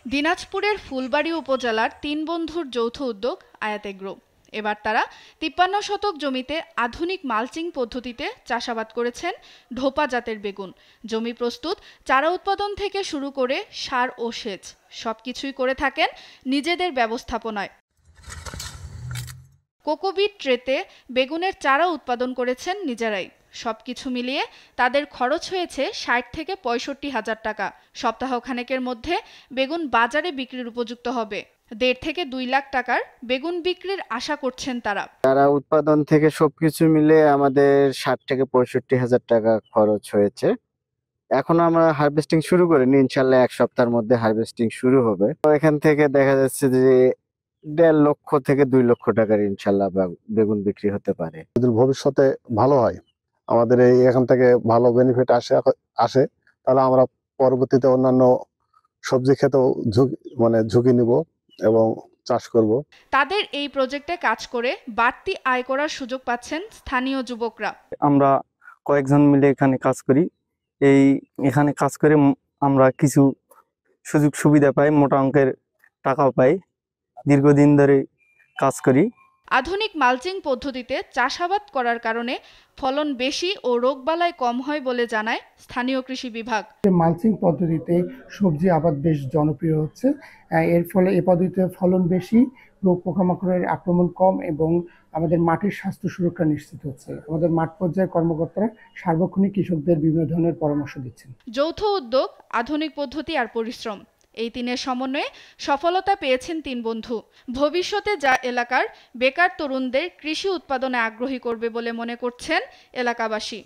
দিনাজপুরের ফুলবাড়ী উপজেলার ৩ বন্ধুর যৌথ উদ্যোগ আয়াত এগ্রো। এবার তারা ৫৩ শতক জমিতে আধুনিক মালচিং পদ্ধতিতে চাষাবাদ করেছেন ঢোপা জাতের বেগুন। জমি প্রস্তুত, চারা উৎপাদন থেকে শুরু করে সার ও সেচ সবকিছুই করে থাকেন নিজেদের ব্যবস্থাপনায়। কোকোবিট ট্রেতে বেগুনের চারা উৎপাদন করেছেন নিজেরাই। সবকিছু মিলিয়ে তাদের খরচ হয়েছে ৬০ থেকে ৬৫ হাজার টাকা। সপ্তাহখানেকের মধ্যে বেগুন বাজারে বিক্রির উপযুক্ত হবে। ১.৫ থেকে ২ লাখ টাকার বেগুন বিক্রির আশা করছেন তারা। চারা উৎপাদন থেকে সবকিছু মিলে আমাদের ৬০ থেকে ৬৫ হাজার টাকা খরচ হয়েছে। এখনো আমরা হারভেস্টিং শুরু করিনি, ইনশাল্লাহ ১ সপ্তাহের মধ্যে হারভেস্টিং শুরু হবে। তো এখান থেকে দেখা যাচ্ছে যে ১.৫ লক্ষ থেকে ২ লক্ষ টাকার ইনশাল্লাহ বেগুন বিক্রি হতে পারে। যদি ভবিষ্যতে ভালো হয়, আমাদের এখান থেকে ভালো বেনিফিট আসে, তাহলে আমরা পরবর্তীতে অন্যান্য সবজি ক্ষেতেও ঝুঁকি নিব এবং চাষ করব। তাদের এই প্রজেক্টে কাজ করে বাড়তি আয় করার সুযোগ পাচ্ছেন স্থানীয় যুবকরা। আমরা কয়েকজন মিলে এখানে কাজ করি। এখানে কাজ করে আমরা কিছু সুযোগ সুবিধা পাই, মোটা অঙ্কের টাকাও পাই। দীর্ঘদিন ধরে কাজ করি। আধুনিক মালচিং পদ্ধতিতে চাষাবাদ করার কারণে ফলন বেশি ও রোগবালাই কম হয় বলে জানায় স্থানীয় কৃষি বিভাগ। মালচিং পদ্ধতিতে সবজি আবাদ বেশ জনপ্রিয় হচ্ছে। এর ফলে এই পদ্ধতিতে ফলন বেশি, রোগ পোকামাকড়ের আক্রমণ কম এবং আমাদের মাটির স্বাস্থ্য সুরক্ষা নিশ্চিত হচ্ছে। আমাদের মাঠ পর্যায়ে কর্মকর্তারা সার্বক্ষণিক কৃষকদের বিভিন্ন ধরনের পরামর্শ দিচ্ছেন। যৌথ উদ্যোগ, আধুনিক পদ্ধতি আর পরিশ্রম, এই তিনের সমন্বয়ে সফলতা পেয়েছেন ৩ বন্ধু। ভবিষ্যতে যা এলাকার বেকার তরুণদের কৃষি উৎপাদনে আগ্রহী করবে বলে মনে করছেন এলাকাবাসী।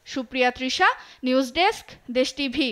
সুপ্রিয়া তৃষা, নিউজ ডেস্ক, দেশ টিভি।